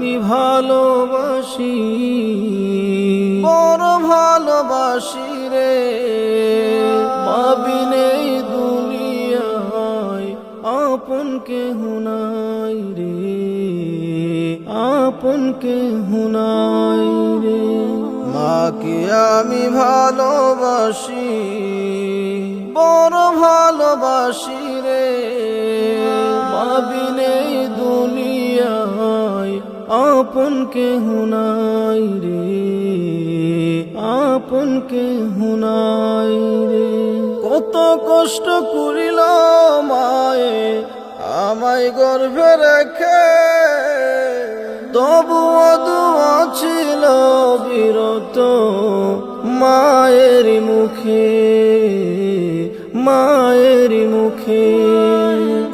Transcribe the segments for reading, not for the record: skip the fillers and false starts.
আমি ভালোবাসি, বড় ভালোবাসি রে। মা বিনে দুনিয়ায় আপন কেহ নাই রে, আপন কেহ নাই রে। মাকে আমি ভালোবাসি, বড় ভালোবাসি রে। মা বিনে দুনিয়ায় আপন কেহ নাই রে, আপন কেহ নাই রে। কত কষ্ট করিল মায়ে আমায় গর্ভে রেখে, তবুও দোয়া ছিল বিরত মায়ের মুখে, মায়ের মুখে।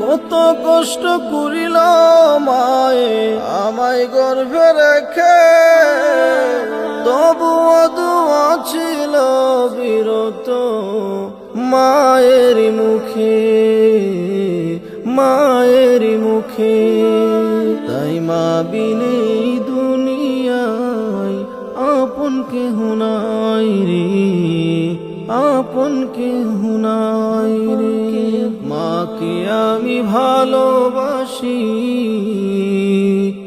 কত কষ্ট করিল মায়ে আমায় গর্ভে রেখে, তবুও দোয়া ছিল বিরত মায়ের মুখে, মায়ের মুখে। তাই মা বিনে দুনিয়ায় আপন কেহ নাই রে, আপন কেহ নাই রে। মাকে আমি ভালোবাসি,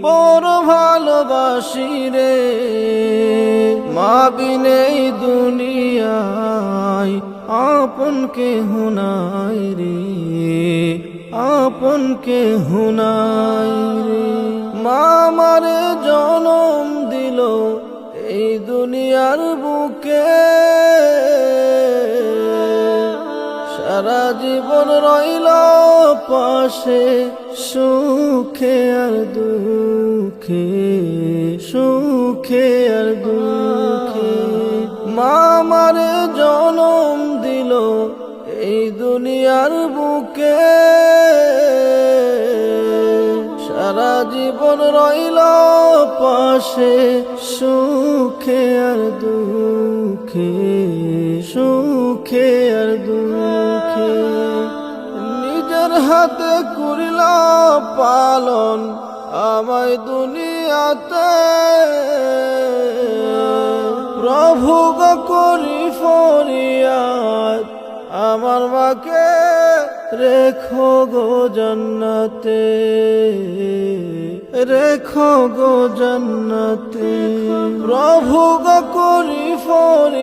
বড় ভালোবাসি রে। মা বিনে দুনিয়ায় আপন কেহ নাই রে, আপন কেহ নাই রে। মা আমারে জনম দিল এই দুনিয়ার বুকে, সারা জীবন রইল পাশে সুখে আর দুঃখে, সুখে আর দুঃখে। মা আমারে জনম দিল এই দুনিয়ার বুকে, সারা জীবন রইল পাশে সুখে আর দুঃখে, সুখে আর দুঃখে। নিজের হাতে করিল পালন আমায় দুনিয়াতে, প্রভু গো করি ফরিয়াদ আমার মাকে রেখো গো জান্নাতে, রেখো গো জান্নাতে। প্রভু গো করি ফরিয়াদ